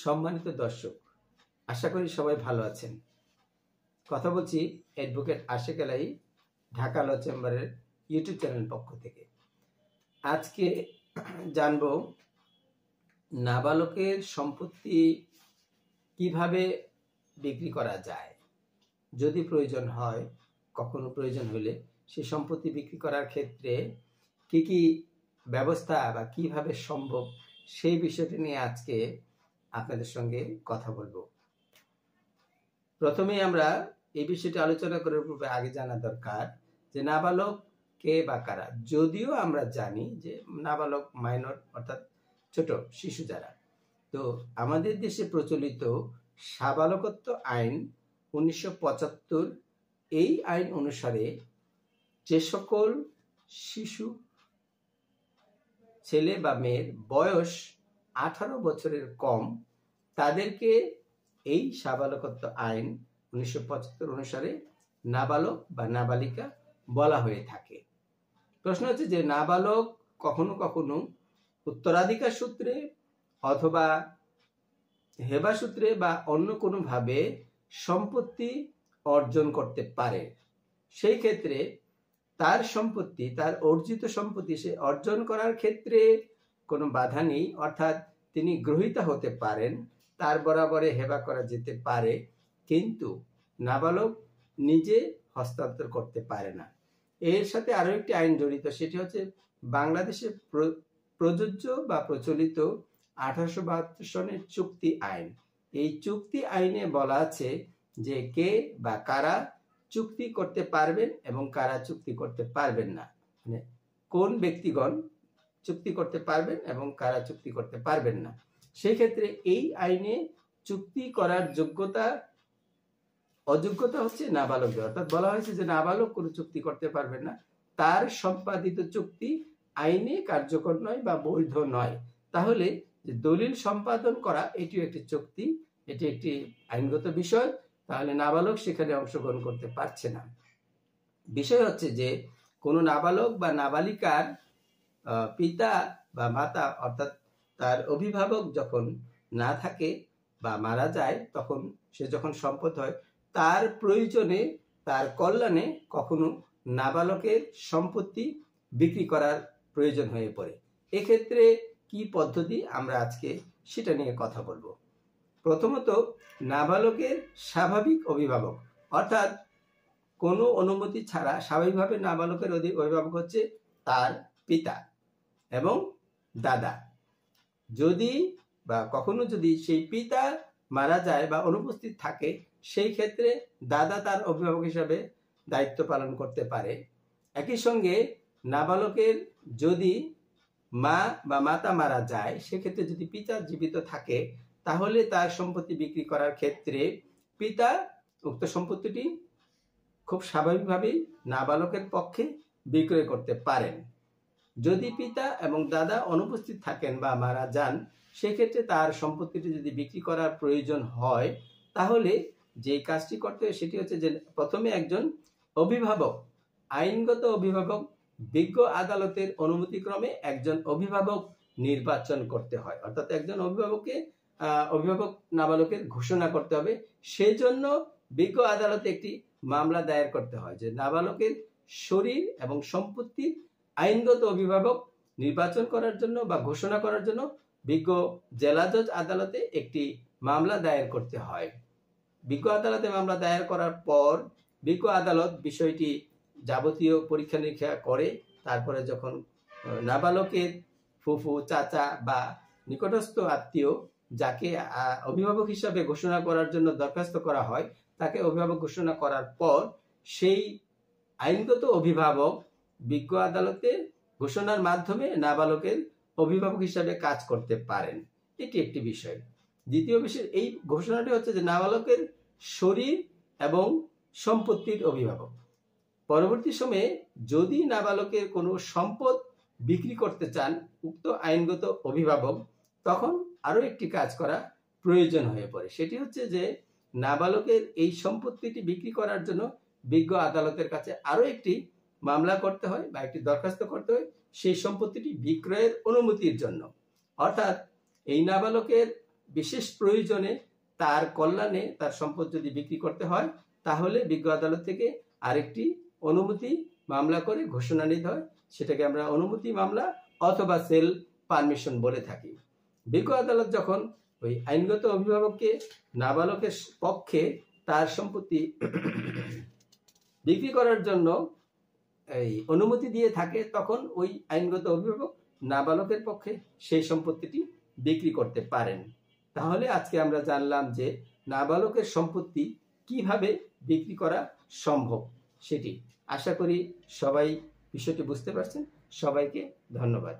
সম্মানিত দর্শক, আশা করি সবাই ভালো আছেন। কথা বলছি অ্যাডভোকেট আশিক আলাই, ঢাকা ল চেম্বারের ইউটিউব চ্যানেল পক্ষ থেকে। আজকে জানব নাবালকের সম্পত্তি কিভাবে বিক্রি করা যায়, যদি প্রয়োজন হয়, কখনো প্রয়োজন হলে সেই সম্পত্তি বিক্রি করার ক্ষেত্রে কি কি ব্যবস্থা বা কিভাবে সম্ভব, সেই বিষয়টি নিয়ে আজকে আপনাদের সঙ্গে কথা বলবো। প্রথমে আমরা এই বিষয়টি আলোচনা করার পূর্বে আগে জানা দরকার যে নাবালক কে বা কারা। যদিও আমরা জানি যে নাবালক মাইনর অর্থাৎ ছোট শিশু যারা, তো আমাদের দেশে প্রচলিত সাবালকত্ব আইন 1975, এই আইন অনুসারে যে সকল শিশু ছেলে বা মেয়ের বয়স 18 বছরের কম, তাদেরকে এই সাবালকত্ব আইন 1975 অনুসারে নাবালক বা নাবালিকা বলা হয়ে থাকে। প্রশ্ন হচ্ছে যে নাবালক কখনো কখনো উত্তরাধিকার সূত্রে অথবা হেবা সূত্রে বা অন্য কোনোভাবে সম্পত্তি অর্জন করতে পারে। সেই ক্ষেত্রে তার সম্পত্তি, তার অর্জিত সম্পত্তি সে অর্জন করার ক্ষেত্রে কোনো বাধা নেই, অর্থাৎ তিনি গ্রহীতা হতে পারেন, তার বরাবরে হেবা করা যেতে পারে, কিন্তু নাবালক নিজে হস্তান্তর করতে পারে না। এর সাথে আরো একটি আইন জড়িত, সেটি হচ্ছে বাংলাদেশে প্রযোজ্য বা প্রচলিত 1872 সনের চুক্তি আইন। এই চুক্তি আইনে বলা আছে যে কে বা কারা চুক্তি করতে পারবেন এবং কারা চুক্তি করতে পারবেন না, মানে কোন ব্যক্তিগণ চুক্তি করতে পারবেন এবং কারা চুক্তি করতে পারবেন না। সেই ক্ষেত্রে এই আইনে চুক্তি করার যোগ্যতা অযোগ্যতা হচ্ছে নাবালকদের, অর্থাৎ বলা হয়েছে যে নাবালক কোনো চুক্তি করতে পারবেন না, তার সম্পাদিত চুক্তি আইনে কার্যকর নয় বা বৈধ নয়। তাহলে যে দলিল সম্পাদন করা, এটিও একটি চুক্তি, এটি একটি আইনগত বিষয়, তাহলে নাবালক সেখানে অংশগ্রহণ করতে পারছে না। বিষয় হচ্ছে যে কোনো নাবালক বা নাবালিকার পিতা বা মাতা অর্থাৎ তার অভিভাবক যখন না থাকে বা মারা যায়, তখন সে যখন সম্পদ হয়, তার প্রয়োজনে, তার কল্যাণে কখনো নাবালকের সম্পত্তি বিক্রি করার প্রয়োজন হয়ে পড়ে। এক্ষেত্রে কি পদ্ধতি, আমরা আজকে সেটা নিয়ে কথা বলবো। প্রথমত, নাবালকের স্বাভাবিক অভিভাবক, অর্থাৎ কোনো অনুমতি ছাড়া স্বাভাবিকভাবে নাবালকের অভিভাবক হচ্ছে তার পিতা এবং দাদা। যদি বা কখনো যদি সেই পিতা মারা যায় বা অনুপস্থিত থাকে, সেই ক্ষেত্রে দাদা তার অভিভাবক হিসাবে দায়িত্ব পালন করতে পারে। একই সঙ্গে নাবালকের যদি মা বা মাতা মারা যায়, সেক্ষেত্রে যদি পিতা জীবিত থাকে, তাহলে তার সম্পত্তি বিক্রি করার ক্ষেত্রে পিতা উক্ত সম্পত্তিটি খুব স্বাভাবিকভাবেই নাবালকের পক্ষে বিক্রয় করতে পারেন। যদি পিতা এবং দাদা অনুপস্থিত থাকেন বা মারা যান, সেক্ষেত্রে তার সম্পত্তিটি যদি বিক্রি করার প্রয়োজন হয়, তাহলে যে কাজটি করতে হয় সেটি হচ্ছে যে প্রথমে একজন অভিভাবক, আইনগত অভিভাবক, বিজ্ঞ আদালতের অনুমতিক্রমে একজন অভিভাবক নির্বাচন করতে হয়, অর্থাৎ একজন অভিভাবক নাবালকের ঘোষণা করতে হবে। সেজন্য বিজ্ঞ আদালতে একটি মামলা দায়ের করতে হয় যে নাবালকের শরীর এবং সম্পত্তির আইনগত অভিভাবক নির্বাচন করার জন্য বা ঘোষণা করার জন্য বিজ্ঞ জেলা জজ আদালতে একটি মামলা দায়ের করতে হয়। বিজ্ঞ আদালতে মামলা দায়ের করার পর বিজ্ঞ আদালত বিষয়টি যাবতীয় পরীক্ষা নিরীক্ষা করে, তারপরে যখন নাবালকের ফুফু, চাচা বা নিকটস্থ আত্মীয় যাকে অভিভাবক হিসাবে ঘোষণা করার জন্য দরখাস্ত করা হয়, তাকে অভিভাবক ঘোষণা করার পর সেই আইনগত অভিভাবক বিজ্ঞ আদালতে ঘোষণার মাধ্যমে নাবালকের অভিভাবক হিসাবে কাজ করতে পারেন। এটি একটি বিষয়। দ্বিতীয় বিষয়, এই ঘোষণাটি হচ্ছে যে নাবালকের শরীর এবং সম্পত্তির অভিভাবক। পরবর্তী সময়ে যদি নাবালকের কোনো সম্পদ বিক্রি করতে চান উক্ত আইনগত অভিভাবক, তখন আরো একটি কাজ করা প্রয়োজন হয়ে পড়ে। সেটি হচ্ছে যে নাবালকের এই সম্পত্তিটি বিক্রি করার জন্য বিজ্ঞ আদালতের কাছে আরো একটি মামলা করতে হয় বা একটি দরখাস্ত করতে হয় সেই সম্পত্তিটি বিক্রয়ের অনুমতির জন্য। অর্থাৎ এই নাবালকের বিশেষ প্রয়োজনে তার কল্যাণে তার সম্পদ যদি বিক্রি করতে হয়, তাহলে বিজ্ঞ আদালত থেকে আরেকটি অনুমতি মামলা করে ঘোষণা নিতে হয়। সেটাকে আমরা অনুমতি মামলা অথবা সেল পারমিশন বলে থাকি। বিজ্ঞ আদালত যখন ওই আইনগত অভিভাবককে নাবালকের পক্ষে তার সম্পত্তি বিক্রি করার জন্য এই অনুমতি দিয়ে থাকে, তখন ওই আইনগত অভিভাবক নাবালকের পক্ষে সেই সম্পত্তিটি বিক্রি করতে পারেন। তাহলে আজকে আমরা জানলাম যে নাবালকের সম্পত্তি কিভাবে বিক্রি করা সম্ভব সেটি। আশা করি সবাই বিষয়টি বুঝতে পারছেন। সবাইকে ধন্যবাদ।